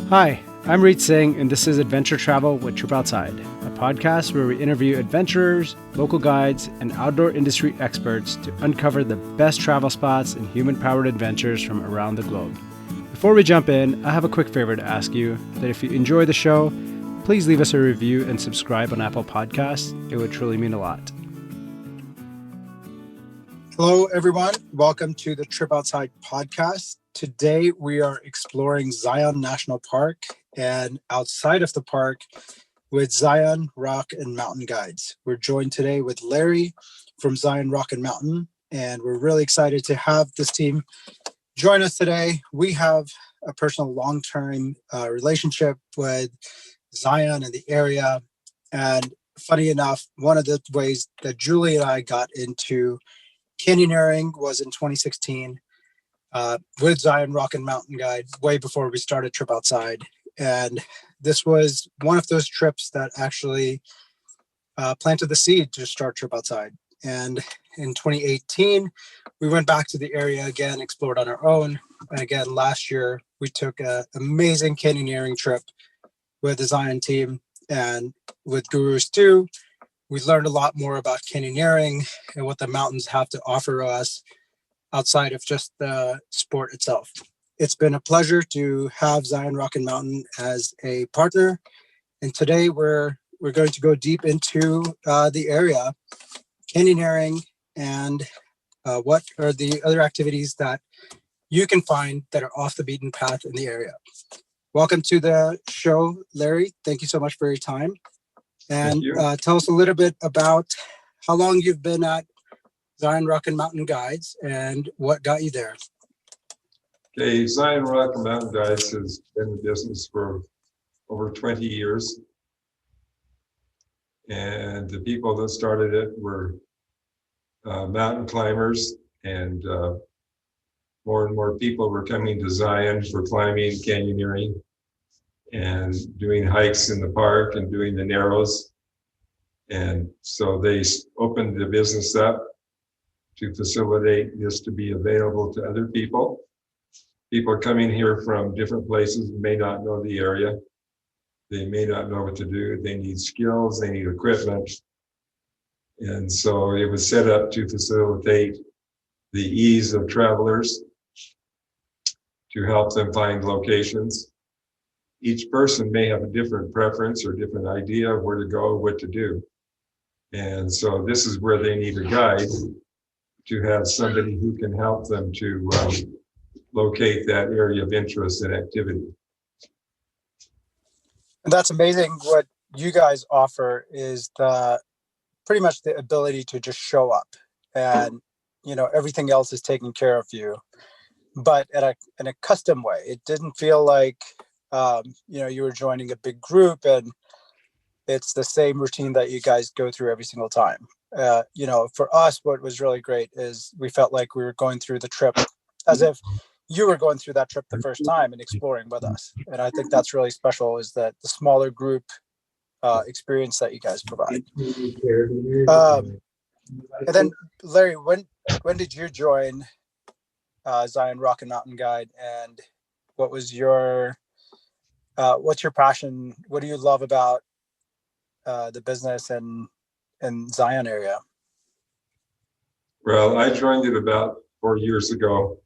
Hi, I'm Reed Singh, and this is Adventure Travel with Trip Outside, a podcast where we interview adventurers, local guides, and outdoor industry experts to uncover the best travel spots and human-powered adventures from around the globe. Before we jump in, I have a quick favor to ask you that if you enjoy the show, please leave us a review and subscribe on Apple Podcasts. It would truly mean a lot. Hello, everyone. Welcome to the Trip Outside podcast. Today, we are exploring Zion National Park and outside of the park with Zion Rock and Mountain Guides. We're joined today with Larry from Zion Rock and Mountain, and we're really excited to have this team join us today. We have a personal long-term relationship with Zion and the area. And funny enough, one of the ways that Julie and I got into canyoneering was in 2016 with Zion Rock and Mountain Guide, way before we started Trip Outside. And this was one of those trips that actually planted the seed to start Trip Outside. And in 2018, we went back to the area again, explored on our own. And again, last year, we took an amazing canyoneering trip with the Zion team and with Gurus too. We learned a lot more about canyoneering and what the mountains have to offer us outside of just the sport itself. It's been a pleasure to have Zion Rock and Mountain as a partner. And today we're going to go deep into the area, canyoneering, and what are the other activities that you can find that are off the beaten path in the area. Welcome to the show, Larry. Thank you so much for your time. And tell us a little bit about how long you've been at Zion Rock and Mountain Guides and what got you there. Okay, Zion Rock and Mountain Guides has been in business for over 20 years. And the people that started it were mountain climbers, and more and more people were coming to Zion for climbing, canyoneering, and doing hikes in the park and doing the narrows. And so they opened the business up to facilitate this to be available to other people. People are coming here from different places, may not know the area. They may not know what to do. They need skills, they need equipment. And so it was set up to facilitate the ease of travelers, to help them find locations. Each person may have a different preference or different idea of where to go, what to do. And so this is where they need a guide, to have somebody who can help them to locate that area of interest and activity. And that's amazing. What you guys offer is pretty much the ability to just show up, and everything else is taken care of you, but in a custom way. It didn't feel like you were joining a big group and it's the same routine that you guys go through every single time. For us, what was really great is we felt like we were going through the trip as if you were going through that trip the first time and exploring with us. And I think that's really special, is that the smaller group experience that you guys provide. And then, Larry, when did you join Zion Rock and Mountain Guide, and what was what's your passion? What do you love about the business and Zion area? Well, I joined it about 4 years ago.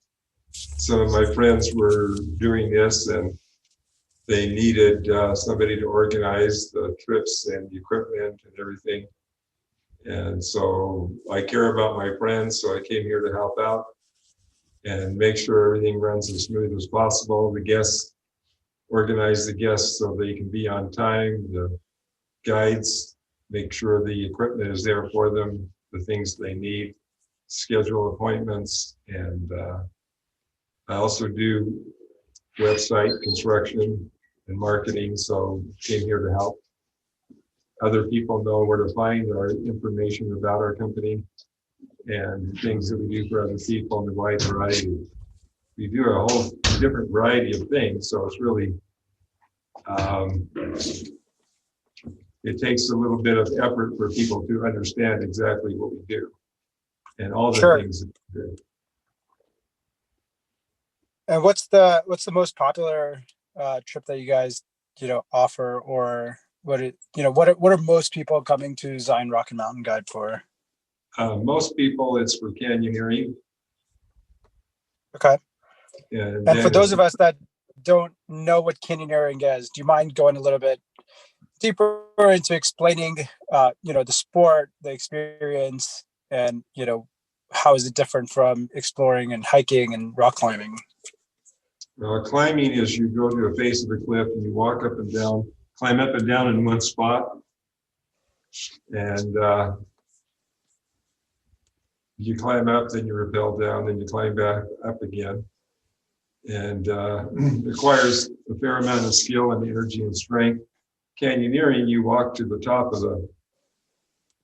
Some of my friends were doing this, and they needed somebody to organize the trips and the equipment and everything. And so I care about my friends, so I came here to help out and make sure everything runs as smooth as possible. The guests, organize the guests so they can be on time. The guides, make sure the equipment is there for them, the things they need, schedule appointments, and I also do website construction and marketing, so came here to help other people know where to find our information about our company and things that we do for other people in a wide variety. We do a whole different variety of things, so it's really it takes a little bit of effort for people to understand exactly what we do and all the things that we do. And what's the most popular trip that you guys, offer, or what are most people coming to Zion Rock and Mountain Guide for? Most people, it's for canyoneering. Okay. And And for then those of us that don't know what canyoneering is, do you mind going a little bit deeper into explaining, the sport, the experience, and, how is it different from exploring and hiking and rock climbing? climbing is you go to the face of the cliff and you walk up and down, climb up and down in one spot. And you climb up, then you rappel down, then you climb back up again. And requires a fair amount of skill and energy and strength. Canyoneering, you walk to the top of the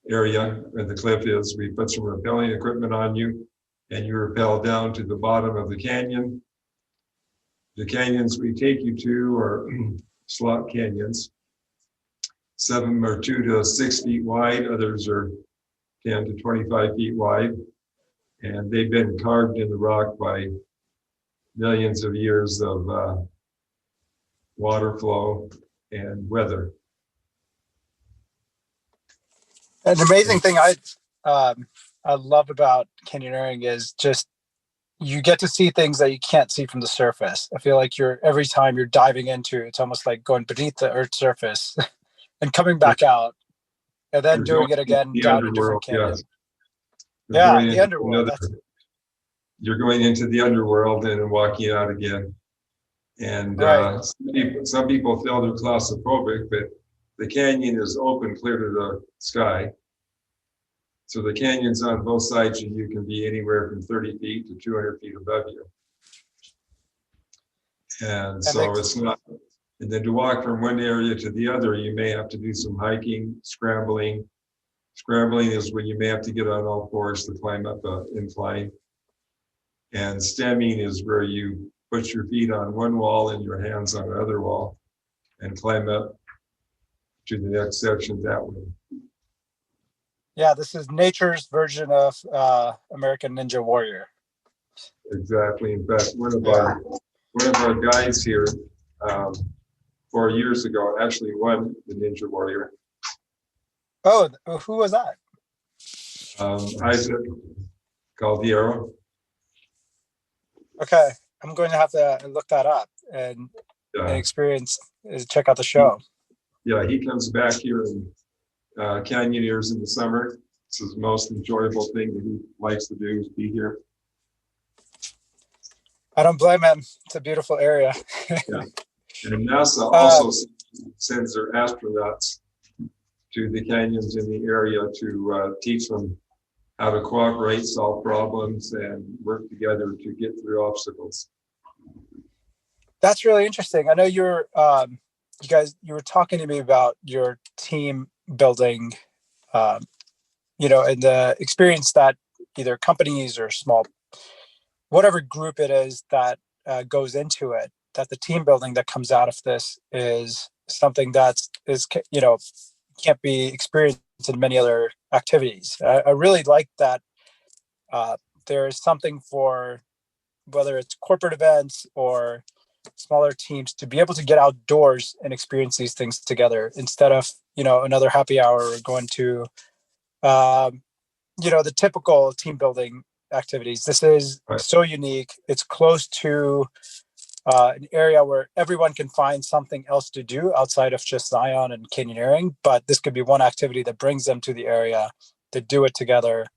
area where the cliff is. We put some rappelling equipment on you, and you rappel down to the bottom of the canyon. The canyons we take you to are slot canyons. Some of them are 2 to 6 feet wide, others are 10 to 25 feet wide, and they've been carved in the rock by millions of years of water flow and weather. An amazing thing I love about canyoneering is just you get to see things that you can't see from the surface. I feel like every time you're diving into, it's almost like going beneath the Earth's surface and coming back out, and then doing it again down a different canyon. Yes. Yeah, the underworld. You're going into the underworld and walking out again. And right. Some people feel they're claustrophobic, but the canyon is open clear to the sky. So the canyons on both sides of you can be anywhere from 30 feet to 200 feet above you. And so it's not, and then to walk from one area to the other, you may have to do some hiking, scrambling. Scrambling is when you may have to get on all fours to climb up an incline. And stemming is where you put your feet on one wall and your hands on the other wall and climb up to the next section that way. Yeah, this is nature's version of American Ninja Warrior. Exactly. In fact, one of our guides here 4 years ago actually won the Ninja Warrior. Oh, who was that? Isaac Caldiero. Okay, I'm going to have to look that up and experience, check out the show. Yeah, he comes back here and canyoneers in the summer. It's his most enjoyable thing that he likes to do is be here. I don't blame him. It's a beautiful area. Yeah. And NASA also sends their astronauts to the canyons in the area to teach them how to cooperate, solve problems, and work together to get through obstacles. That's really interesting. I know you were talking to me about your team building, and the experience that either companies or small, whatever group it is that goes into it, that the team building that comes out of this is something that can't be experienced in many other activities. I really like that there is something for whether it's corporate events or smaller teams to be able to get outdoors and experience these things together instead of another happy hour or going to the typical team building activities. This is so unique. It's close to an area where everyone can find something else to do outside of just Zion and canyoneering, but this could be one activity that brings them to the area to do it together.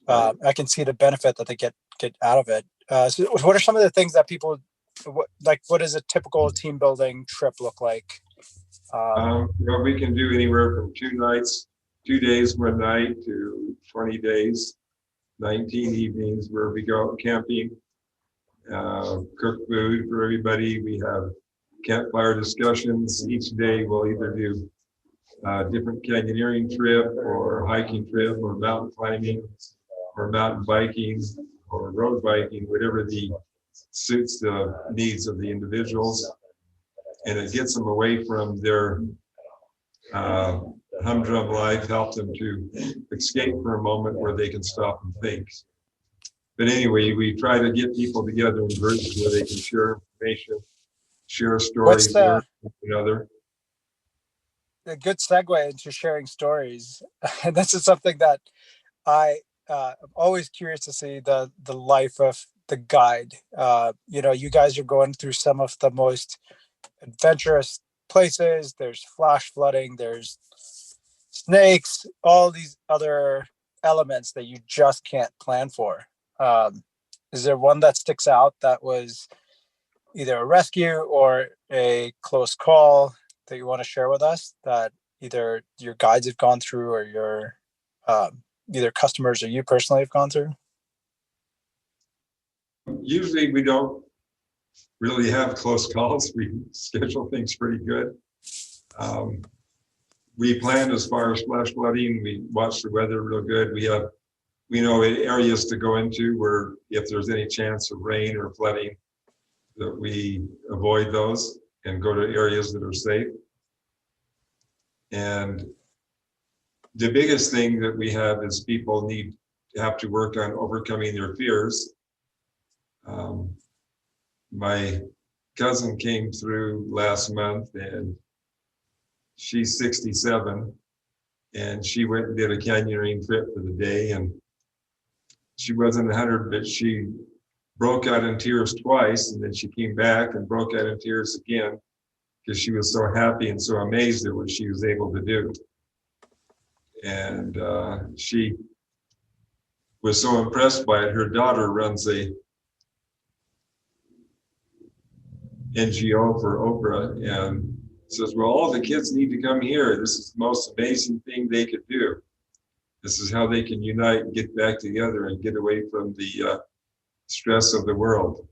I can see the benefit that they get out of it. So what are some of the things that people what does a typical team building trip look like? We can do anywhere from 2 nights, 2 days, 1 night to 20 days, 19 evenings where we go camping, cook food for everybody. We have campfire discussions. Each day we'll either do a different canyoneering trip or hiking trip or mountain climbing or mountain biking or road biking, whatever suits the needs of the individuals. And it gets them away from their humdrum life, help them to escape for a moment where they can stop and think. But anyway, we try to get people together in groups where they can share information, share What's stories, learn the from each other. a good segue into sharing stories? And this is something that I'm always curious to see the life of the guide. You guys are going through some of the most adventurous places. There's flash flooding, there's snakes, all these other elements that you just can't plan for. Um, is there one that sticks out that was either a rescue or a close call that you want to share with us that either your guides have gone through or your either customers or you personally have gone through? Usually we don't really have close calls. We schedule things pretty good. We plan as far as flash flooding. We watch the weather real good. We know areas to go into where if there's any chance of rain or flooding, that we avoid those and go to areas that are safe. And the biggest thing that we have is people have to work on overcoming their fears. My cousin came through last month and she's 67 and she went and did a canyoneering trip for the day, and she wasn't 100, but she broke out in tears twice, and then she came back and broke out in tears again because she was so happy and so amazed at what she was able to do. And she was so impressed by it. Her daughter runs a NGO for Oprah and says, well, all the kids need to come here. This is the most amazing thing they could do. This is how they can unite and get back together and get away from the stress of the world.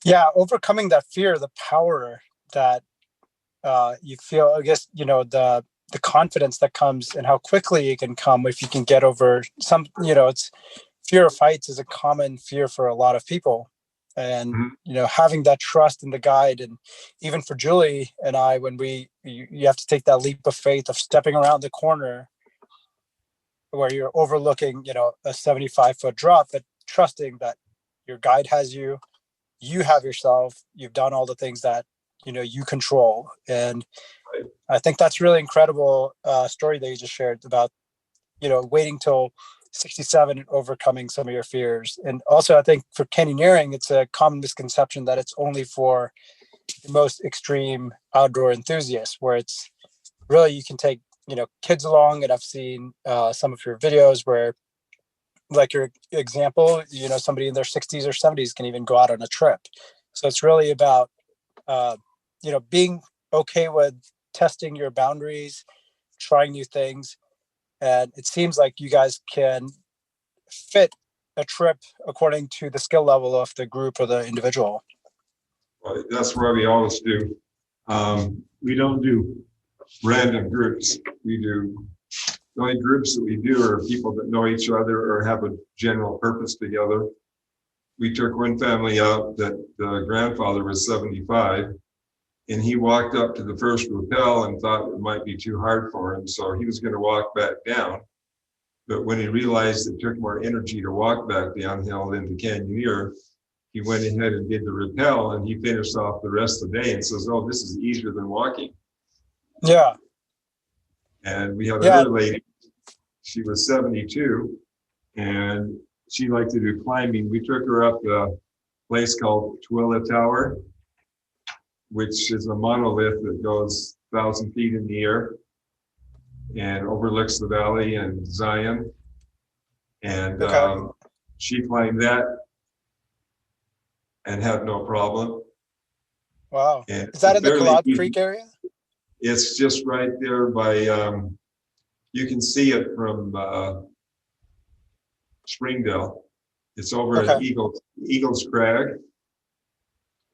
Yeah, overcoming that fear, the power that you feel, I guess, the confidence that comes and how quickly it can come if you can get over some, it's fear of heights is a common fear for a lot of people. And, having that trust in the guide, and even for Julie and I, when you have to take that leap of faith of stepping around the corner where you're overlooking, a 75-foot drop, but trusting that your guide has you, you have yourself, you've done all the things that, you control. And I think that's really incredible story that you just shared about, waiting till 67 and overcoming some of your fears. And also, I think for canyoneering, it's a common misconception that it's only for the most extreme outdoor enthusiasts, where it's really, you can take, kids along. And I've seen some of your videos where, like your example, somebody in their 60s or 70s can even go out on a trip. So it's really about, being okay with testing your boundaries, trying new things. And it seems like you guys can fit a trip according to the skill level of the group or the individual. Well, that's what we always do. We don't do random groups. The only groups that we do are people that know each other or have a general purpose together. We took one family out that the grandfather was 75, and he walked up to the first rappel and thought it might be too hard for him, so he was going to walk back down. But when he realized it took more energy to walk back downhill than to canyoneer, he went ahead and did the rappel, and he finished off the rest of the day and says, oh, this is easier than walking. Yeah. And we had another lady, she was 72, and she liked to do climbing. We took her up a place called Tooele Tower, which is a monolith that goes 1,000 feet in the air and overlooks the valley and Zion. And she climbed that and had no problem. Wow. And is that in the Collab Creek area? It's just right there by, you can see it from Springdale. It's over at Eagles Crag.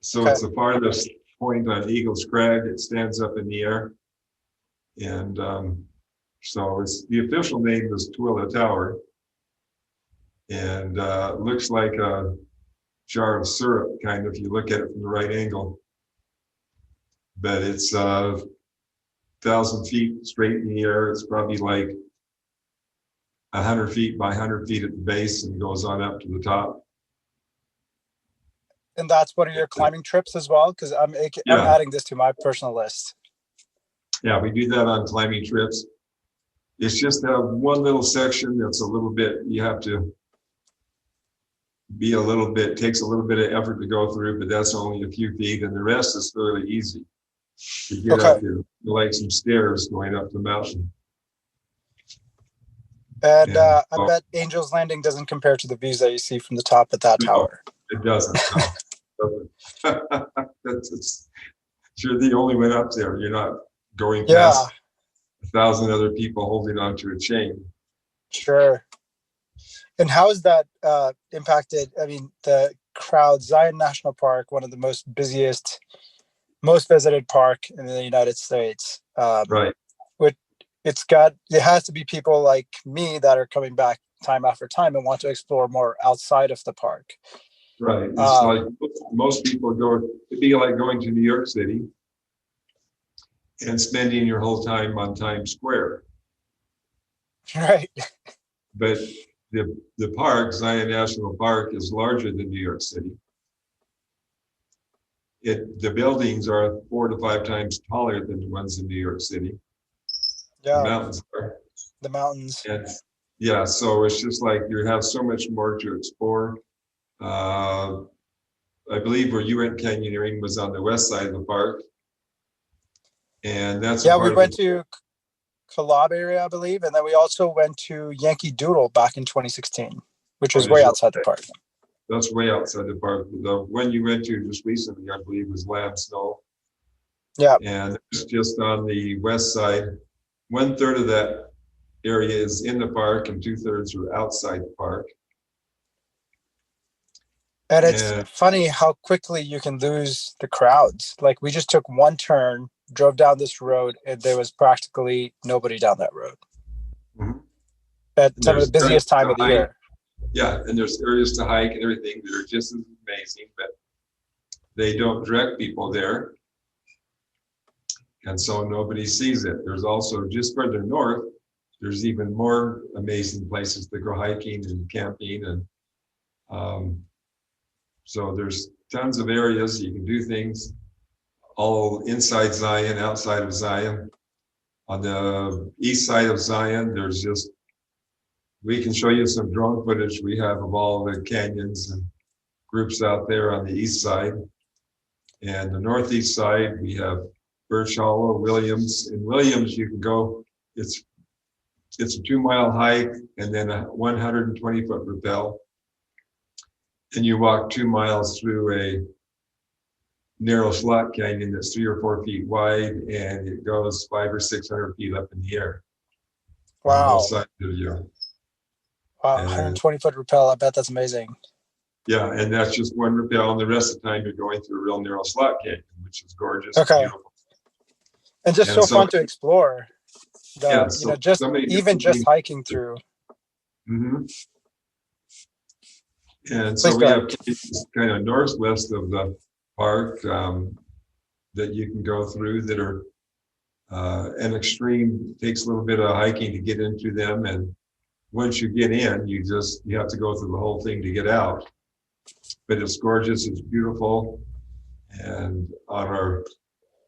So it's the farthest point on Eagles Crag. It stands up in the air. And so the official name is Tooele Tower. And looks like a jar of syrup, kind of, if you look at it from the right angle. But it's 1,000 feet straight in the air. It's probably like 100 feet by 100 feet at the base and goes on up to the top. And that's one of your climbing trips as well? Because I'm Yeah. adding this to my personal list. Yeah, we do that on climbing trips. It's just that one little section that's a little bit, you have to be a little bit, takes a little bit of effort to go through, but that's only a few feet, and the rest is fairly easy. You get Okay. up, you like some stairs going up the mountain. And I oh, bet Angel's Landing doesn't compare to the views that you see from the top of that no, tower. it doesn't. No. You're the only one up there. You're not going past 1,000 other people holding onto a chain. Sure. And how has that impacted, I mean, the crowd? Zion National Park, one of the most busiest, most visited park in the United States. Right. It has to be people like me that are coming back time after time and want to explore more outside of the park. Right. It's like most people go, it'd be like going to New York City and spending your whole time on Times Square. Right. But the park, Zion National Park, is larger than New York City. The buildings are 4 to 5 times taller than the ones in New York City. Yeah. The mountains are. The mountains. And yeah, so it's just like you have so much more to explore. I believe where you went canyoneering was on the west side of the park. And that's we went to Kalab area, I believe, and then we also went to Yankee Doodle back in 2016, which was way outside the park. That's way outside the park. The one you went to just recently, I believe, was Lamb Snow. Yeah. And it's just on the west side. 1/3 of that area is in the park and 2/3 are outside the park. And it's funny how quickly you can lose the crowds. Like we just took one turn, drove down this road, and there was practically nobody down that road. Mm-hmm. At some of the busiest time of the year. Yeah, and there's areas to hike and everything that are just as amazing, but they don't direct people there. And so nobody sees it. There's also just further north, there's even more amazing places to go hiking and camping. And so there's tons of areas you can do things all inside Zion, outside of Zion. On the east side of Zion, we can show you some drone footage we have of all the canyons and groups out there on the east side. And the northeast side, we have Birch Hollow, Williams. In Williams, you can go, it's a 2-mile hike and then a 120-foot rappel. And you walk 2 miles through a narrow slot canyon that's 3 or 4 feet wide, and it goes 500 or 600 feet up in the air. Wow. On both sides of you. Wow, 120-foot rappel. I bet that's amazing. Yeah, and that's just one rappel, and the rest of the time you're going through a real narrow slot canyon, which is gorgeous. Okay. And beautiful. And just so fun to explore. Just hiking through. Mm-hmm. And so we have kind of northwest of the park that you can go through that are an extreme, takes a little bit of hiking to get into them. And once you get in, you have to go through the whole thing to get out. But it's gorgeous, it's beautiful. And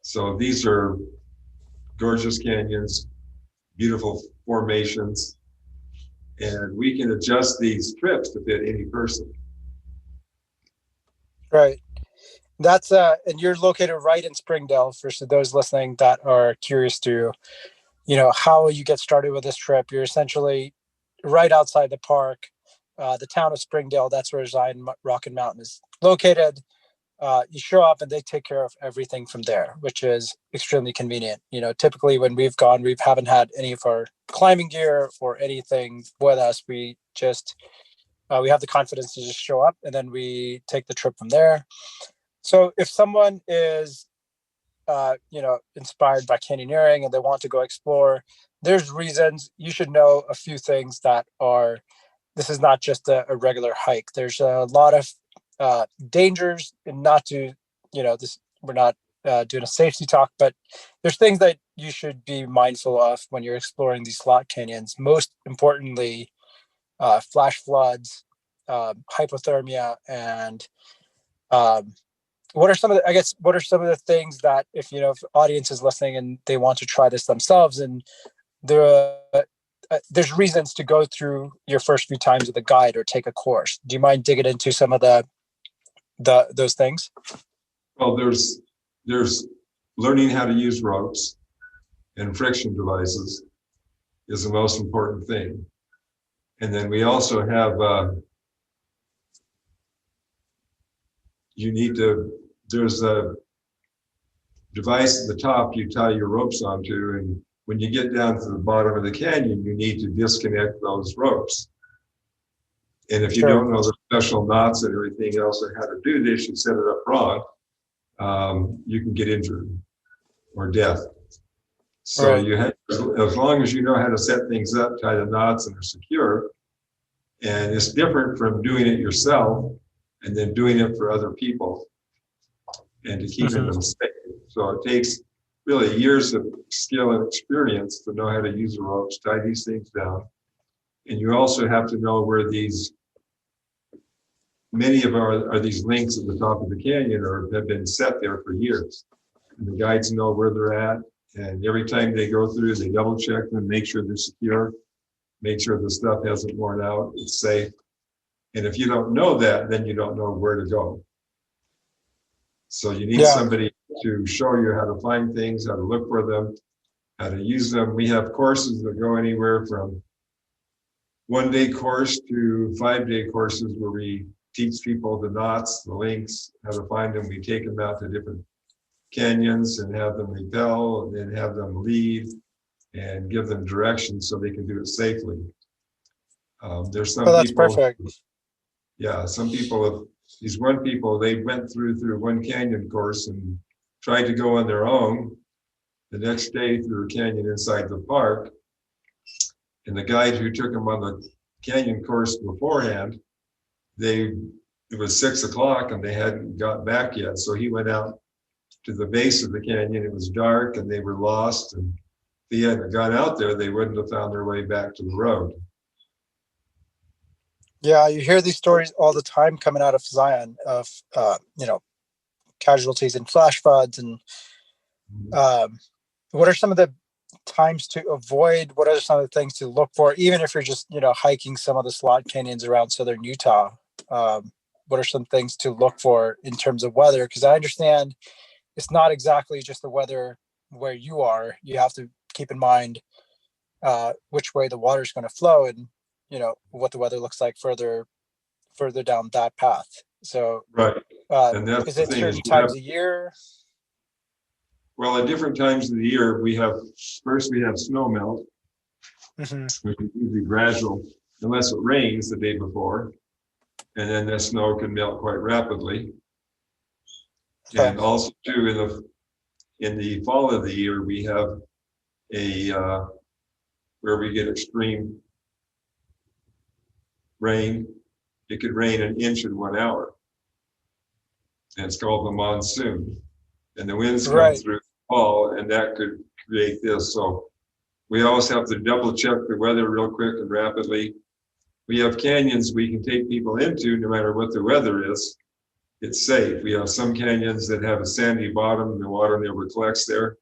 so these are gorgeous canyons, beautiful formations. And we can adjust these trips to fit any person. Right. That's and you're located right in Springdale. For those listening that are curious to, how you get started with this trip, you're essentially right outside the park, the town of Springdale. That's where Zion Rock and Mountain is located. You show up and they take care of everything from there, which is extremely convenient. Typically when we've gone, we haven't had any of our climbing gear or anything with us. We just, we have the confidence to just show up and then we take the trip from there. So if someone is, inspired by canyoneering and they want to go explore, there's reasons. You should know a few things this is not just a regular hike. There's a lot of dangers, and not to, we're not doing a safety talk, but there's things that you should be mindful of when you're exploring these slot canyons. Most importantly, flash floods, hypothermia, and what are some of the things that if audience is listening and they want to try this themselves, and there's reasons to go through your first few times with a guide or take a course. Do you mind digging into some of those things? Well, there's learning how to use ropes and friction devices is the most important thing. And then we also have, there's a device at the top you tie your ropes onto, and when you get down to the bottom of the canyon, you need to disconnect those ropes. And if you don't know the special knots and everything else and how to do this, you set it up wrong, you can get injured or death. So you have, as long as you know how to set things up, tie the knots, and are secure. And it's different from doing it yourself and then doing it for other people and to keeping them safe. So it takes really years of skill and experience to know how to use the ropes, tie these things down. And you also have to know where many of these links at the top of the canyon have been set there for years. And the guides know where they're at. And every time they go through, they double check them, make sure they're secure, make sure the stuff hasn't worn out, it's safe. And if you don't know that, then you don't know where to go. So you need somebody to show you how to find things, how to look for them, how to use them. We have courses that go anywhere from 1-day course to 5-day courses where we teach people the knots, the links, how to find them. We take them out to different canyons and have them rappel and then have them lead and give them directions so they can do it safely. There's some that's people. Perfect. Yeah, some people these people, they went through one canyon course and tried to go on their own the next day through a canyon inside the park. And the guide who took them on the canyon course beforehand, it was 6 o'clock and they hadn't got back yet. So he went out to the base of the canyon. It was dark and they were lost. And if he hadn't gone out there, they wouldn't have found their way back to the road. Yeah, you hear these stories all the time coming out of Zion of, casualties and flash floods. And what are some of the times to avoid? What are some of the things to look for? Even if you're just, hiking some of the slot canyons around southern Utah, what are some things to look for in terms of weather? Because I understand it's not exactly just the weather where you are. You have to keep in mind which way the water is going to flow and, what the weather looks like further down that path. So, and that's is it certain times of year? Well, at different times of the year, we have snow melt, which is usually gradual, unless it rains the day before, and then the snow can melt quite rapidly. Okay. And also, too, in the fall of the year, we have where we get extreme rain. It could rain an inch in 1 hour, and it's called the monsoon. And the winds come through the fall, and that could create this. So we always have to double check the weather real quick and rapidly. We have canyons we can take people into no matter what the weather is. It's safe. We have some canyons that have a sandy bottom and the water never collects there.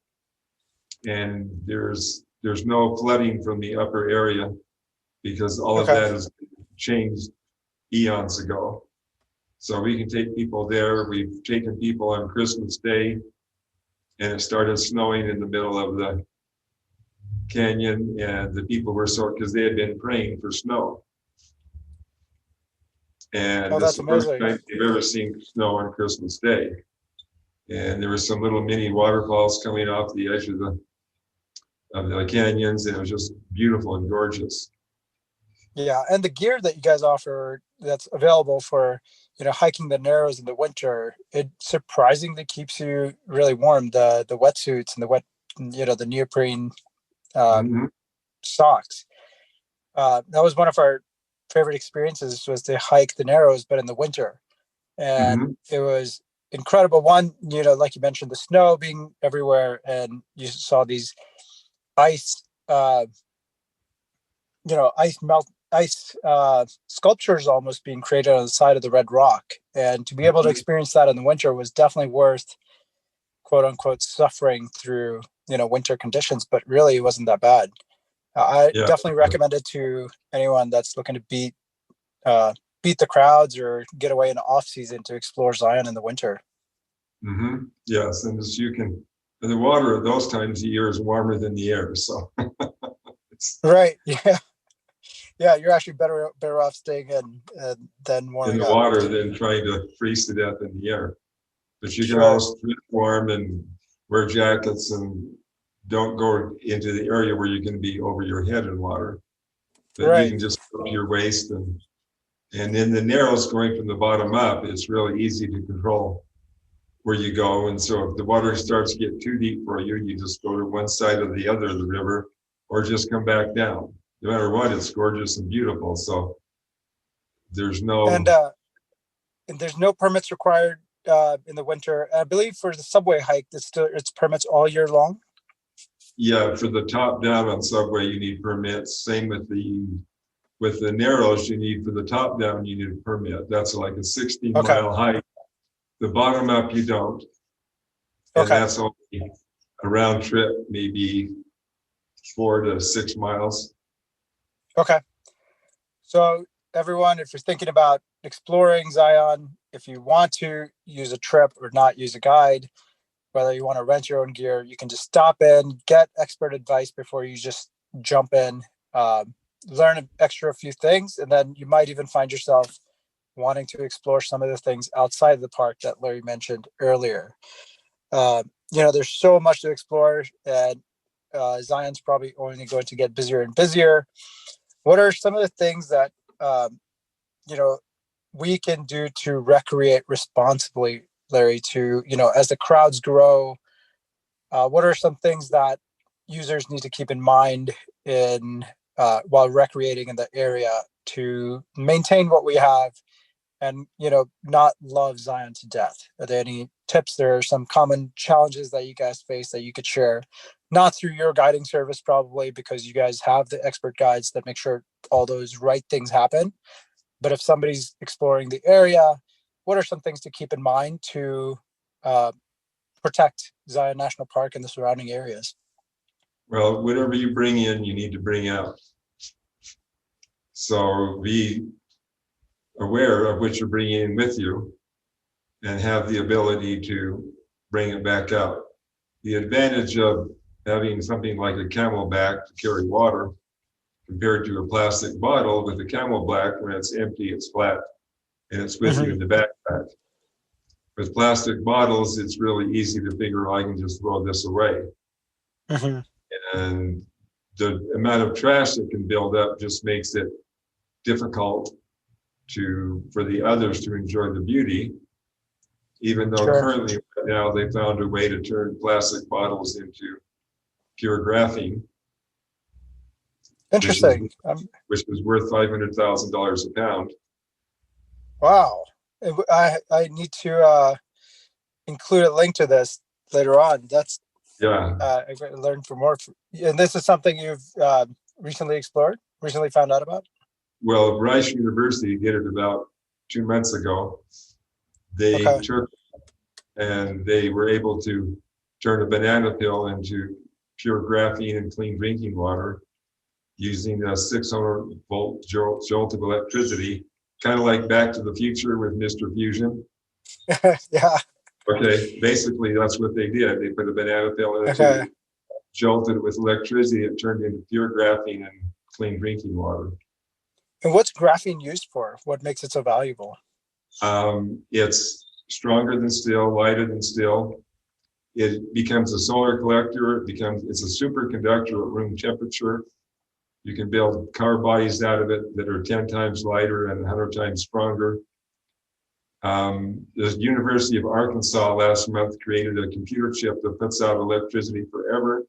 And there's no flooding from the upper area because all of that has changed eons ago. So we can take people there. We've taken people on Christmas Day, and it started snowing in the middle of the canyon, and the people were because they had been praying for snow. And this is the first time they've ever seen snow on Christmas Day. And there were some little mini waterfalls coming off the edge of the canyons, and it was just beautiful and gorgeous. Yeah, and the gear that you guys offer that's available for hiking the Narrows in the winter, it surprisingly keeps you really warm. The wetsuits and the the neoprene socks. That was one of our favorite experiences, was to hike the Narrows, but in the winter, and it was incredible. One, like you mentioned, the snow being everywhere, and you saw these ice melt ice sculptures almost being created on the side of the red rock. And to be able to experience that in the winter was definitely worth, quote unquote, suffering through, winter conditions, but really it wasn't that bad. I definitely recommend it to anyone that's looking to beat the crowds or get away in the off season to explore Zion in the winter. Mm-hmm. Yes, and as you can, the water at those times of year is warmer than the air, so right. Yeah, you're actually better off staying in than warming in the up. water than trying to freeze to death in the air. But you can Sure. always keep warm and wear jackets and don't go into the area where you're going to be over your head in water. But Right. you can just go to your waist and in the narrows going from the bottom up, it's really easy to control where you go. And so if the water starts to get too deep for you, you just go to one side or the other of the river or just come back down. No matter what, it's gorgeous and beautiful. So there's no... And there's no permits required in the winter. I believe for the subway hike, it's permits all year long. Yeah, for the top down on subway, you need permits. Same with the narrows, you need for the top down, you need a permit. That's like a 16-mile hike. The bottom up, you don't. And that's only a round trip, maybe 4 to 6 miles. Okay. So everyone, if you're thinking about exploring Zion, if you want to use a trip or not use a guide, whether you want to rent your own gear, you can just stop in, get expert advice before you just jump in, learn an extra few things, and then you might even find yourself wanting to explore some of the things outside of the park that Larry mentioned earlier. There's so much to explore, and Zion's probably only going to get busier and busier. What are some of the things that we can do to recreate responsibly, Larry, to, as the crowds grow? What are some things that users need to keep in mind while recreating in the area to maintain what we have and, not love Zion to death? Are there any tips? There are some common challenges that you guys face that you could share, not through your guiding service, probably, because you guys have the expert guides that make sure all those right things happen. But if somebody's exploring the area, what are some things to keep in mind to protect Zion National Park and the surrounding areas? Well, whatever you bring in, you need to bring out. So be aware of what you're bringing in with you and have the ability to bring it back out. The advantage of having something like a CamelBak to carry water compared to a plastic bottle, with a CamelBak, when it's empty, it's flat and it's with you in the backpack. With plastic bottles, it's really easy to figure, I can just throw this away. And the amount of trash that can build up just makes it difficult for the others to enjoy the beauty, even though currently right now they found a way to turn plastic bottles into pure graphene. Interesting. Which was worth $500,000 a pound. Wow. I need to include a link to this later on. That's I learned for more. And this is something you've recently found out about? Well, Rice University did it about 2 months ago. They took and they were able to turn a banana peel into pure graphene and clean drinking water using a 600-volt jolt of electricity, kind of like Back to the Future with Mr. Fusion. Yeah. Okay, basically that's what they did. They put a banana peel in it, jolted it with electricity, it turned into pure graphene and clean drinking water. And what's graphene used for? What makes it so valuable? It's stronger than steel, lighter than steel. It becomes a solar collector. It's a superconductor at room temperature. You can build car bodies out of it that are 10 times lighter and 100 times stronger. The University of Arkansas last month created a computer chip that puts out electricity forever,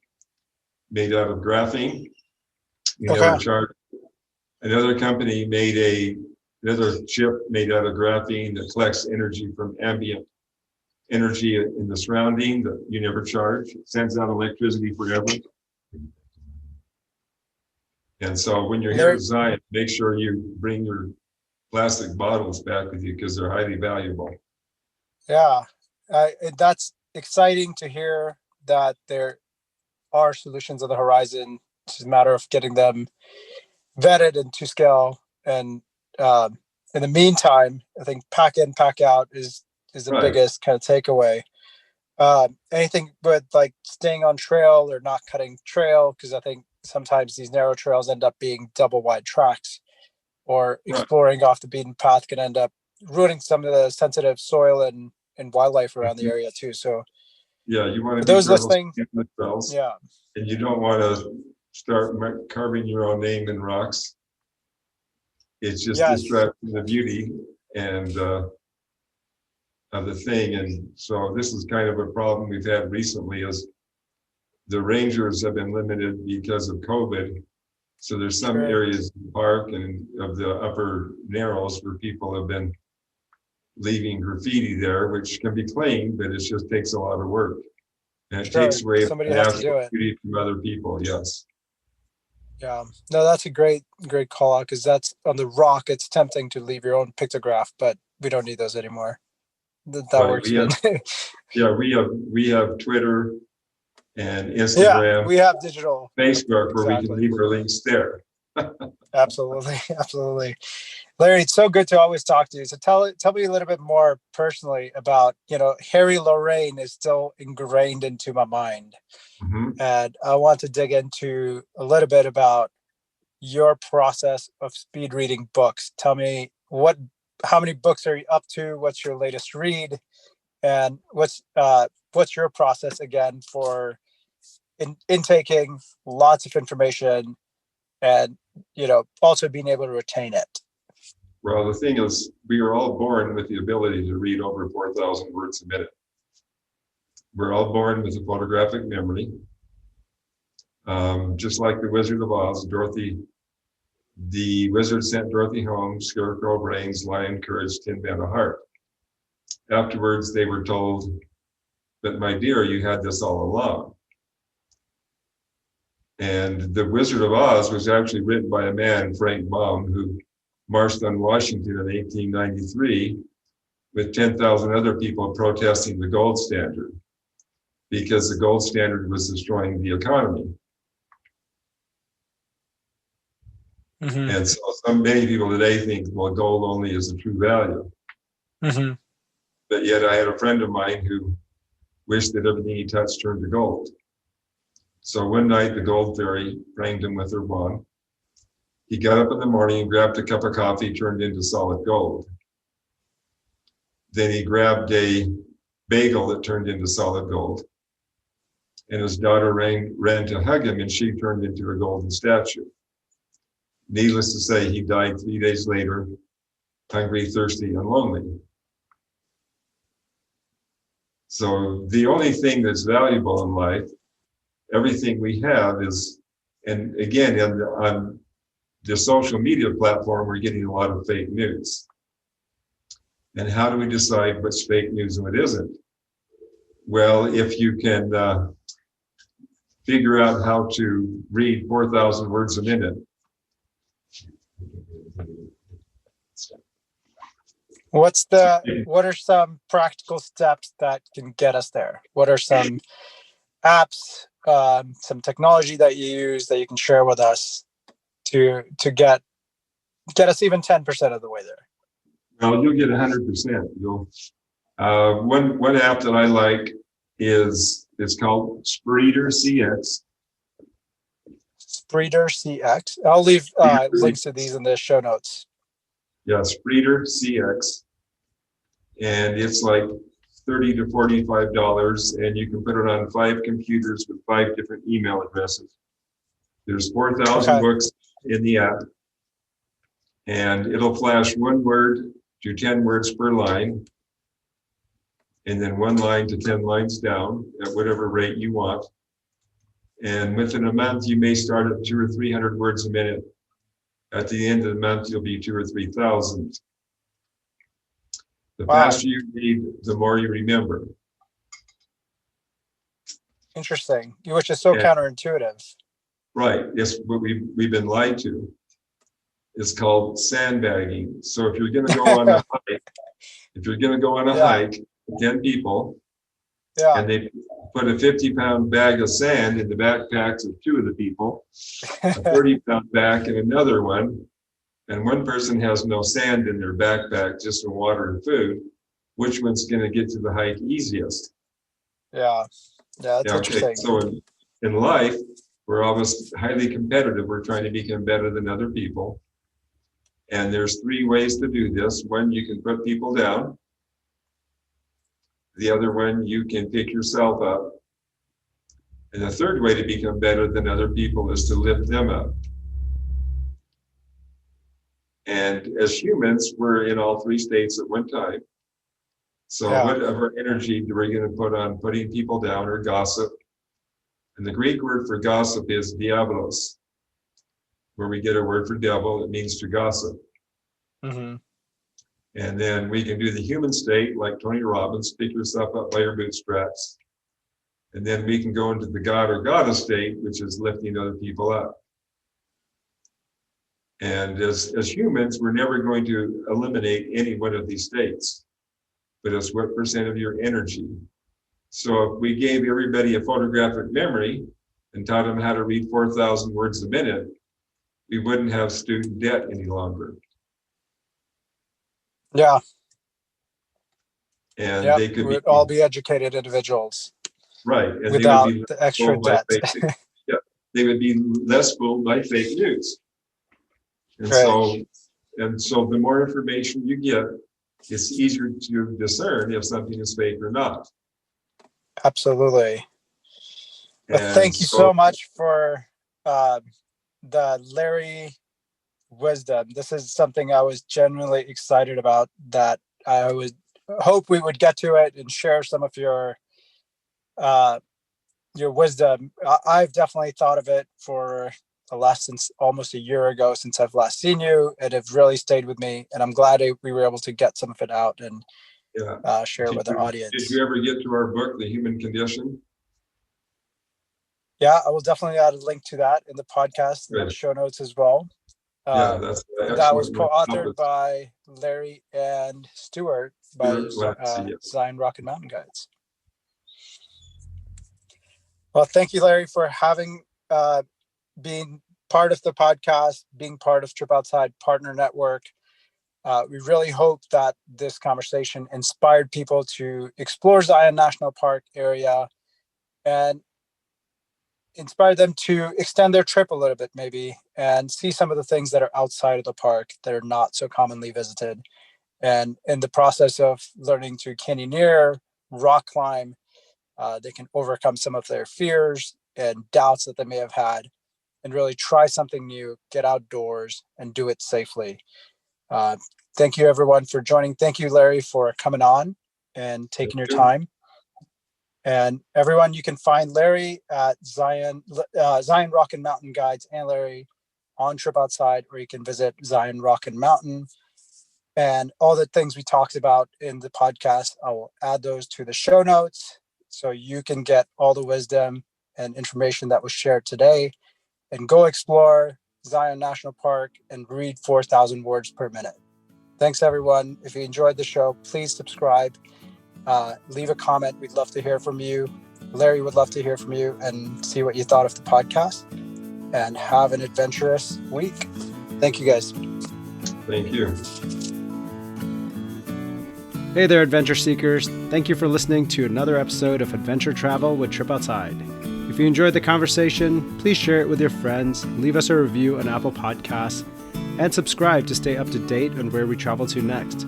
made out of graphene. You never charge. Another company made another chip made out of graphene that collects energy from ambient energy in the surrounding that you never charge. It sends out electricity forever. And so when you're here at Zion, make sure you bring your plastic bottles back with you because they're highly valuable. Yeah, that's exciting to hear that there are solutions on the horizon. It's just a matter of getting them vetted and to scale. And in the meantime, I think pack in, pack out is the biggest kind of takeaway. Anything but like staying on trail or not cutting trail, because I think sometimes these narrow trails end up being double wide tracks, or exploring off the beaten path can end up ruining some of the sensitive soil and wildlife around the area too. So yeah, you want to for be those listening, the trails, yeah, and you don't want to start carving your own name in rocks. It's just distracting the beauty and of the thing. And so this is kind of a problem we've had recently is the rangers have been limited because of COVID. So there's some areas in the park and of the upper narrows where people have been leaving graffiti there, which can be cleaned, but it just takes a lot of work. And it takes away natural beauty from other people, yes. Yeah, no, that's a great call out, because that's on the rock. It's tempting to leave your own pictograph, but we don't need those anymore. That works good. Yeah, we have Twitter and Instagram. Yeah, we have digital Facebook where we can leave our links there. Absolutely. Larry, it's so good to always talk to you. So tell me a little bit more personally about, Harry Lorraine is still ingrained into my mind. Mm-hmm. And I want to dig into a little bit about your process of speed reading books. Tell me how many books are you up to? What's your latest read? And what's your process again for intaking lots of information and, also being able to retain it? Well, the thing is, we are all born with the ability to read over 4,000 words a minute. We're all born with a photographic memory. Just like the Wizard of Oz, the wizard sent Dorothy home, scarecrow brains, lion courage, tin man a heart. Afterwards, they were told that, my dear, you had this all along. And the Wizard of Oz was actually written by a man, Frank Baum, who marched on Washington in 1893 with 10,000 other people protesting the gold standard because the gold standard was destroying the economy. Mm-hmm. And so many people today think, well, gold only is the true value. Mm-hmm. But yet I had a friend of mine who wished that everything he touched turned to gold. So one night the gold fairy pranked him with her wand. He got up in the morning and grabbed a cup of coffee turned into solid gold. Then he grabbed a bagel that turned into solid gold. And his daughter ran to hug him, and she turned into a golden statue. Needless to say, he died 3 days later, hungry, thirsty, and lonely. So the only thing that's valuable in life, everything we have is, and again, on the social media platform, we're getting a lot of fake news. And how do we decide what's fake news and what isn't? Well, if you can figure out how to read 4,000 words a minute. What are some practical steps that can get us there? What are some apps, some technology that you use that you can share with us to get us even 10% of the way there? Well, you'll get 100%. One app that I like it's called Spreeder CX. Spreeder CX. I'll leave links to these in the show notes. Yeah, Spreeder CX, and it's like $30 to $45, and you can put it on 5 computers with 5 different email addresses. There's 4,000 books in the app, and it'll flash 1 word to 10 words per line, and then 1 line to 10 lines down at whatever rate you want. And within a month, you may start at 200 or 300 words a minute. At the end of the month, you'll be 2,000 or 3,000. The faster you read, the more you remember. Interesting, which is so counterintuitive. Right. It's what we've been lied to. It's called sandbagging. So if you're going to go on a hike, 10 people, and they put a 50-pound bag of sand in the backpacks of 2 of the people, a 30-pound bag in another one, and one person has no sand in their backpack, just some water and food, which one's going to get to the hike easiest? That's interesting. So in life, we're always highly competitive. We're trying to become better than other people. And there's 3 ways to do this. One, you can put people down. The other one, you can pick yourself up. And the third way to become better than other people is to lift them up. And as humans, we're in all 3 states at one time. So what of our energy do we going to put on putting people down or gossip? And the Greek word for gossip is diabolos, where we get our word for devil. It means to gossip. Mm-hmm. And then we can do the human state, like Tony Robbins, pick yourself up by your bootstraps. And then we can go into the God or goddess state, which is lifting other people up. And as humans, we're never going to eliminate any one of these states, but it's what percent of your energy. So if we gave everybody a photographic memory and taught them how to read 4,000 words a minute, we wouldn't have student debt any longer. Yeah. And they could we'd all be educated individuals. Right. And without they would be the extra debt. They would be less fooled by fake news. And so the more information you get, it's easier to discern if something is fake or not. Absolutely. Well, thank you so much for the Larry wisdom. This is something I was genuinely excited about, that I would hope we would get to it and share some of your wisdom. I've definitely thought of it for since almost a year ago since I've last seen you, and it really stayed with me. And I'm glad we were able to get some of it out and share it with our audience. Did you ever get to our book, The Human Condition? Yeah, I will definitely add a link to that in the podcast and the show notes as well. That was co-authored by Larry and Stuart by Zion Rock and Mountain Guides. Well, thank you, Larry, for having being part of the podcast, being part of Trip Outside Partner Network. We really hope that this conversation inspired people to explore Zion National Park area and inspire them to extend their trip a little bit, maybe, and see some of the things that are outside of the park that are not so commonly visited. And in the process of learning to canyoneer, rock climb, they can overcome some of their fears and doubts that they may have had, and really try something new, get outdoors, and do it safely. Thank you, everyone, for joining. Thank you, Larry, for coming on and taking your time. And everyone, you can find Larry at Zion Rock and Mountain Guides and Larry on Trip Outside, or you can visit Zion Rock and Mountain. And all the things we talked about in the podcast, I will add those to the show notes so you can get all the wisdom and information that was shared today, and go explore Zion National Park and read 4,000 words per minute. Thanks, everyone. If you enjoyed the show, please subscribe. Leave a comment. We'd love to hear from you. Larry would love to hear from you and see what you thought of the podcast. And have an adventurous week. Thank you, guys. Thank you. Hey there, adventure seekers. Thank you for listening to another episode of Adventure Travel with Trip Outside. If you enjoyed the conversation, please share it with your friends, leave us a review on Apple Podcasts, and subscribe to stay up to date on where we travel to next.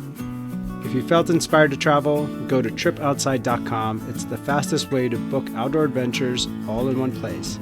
If you felt inspired to travel, go to tripoutside.com. It's the fastest way to book outdoor adventures all in one place.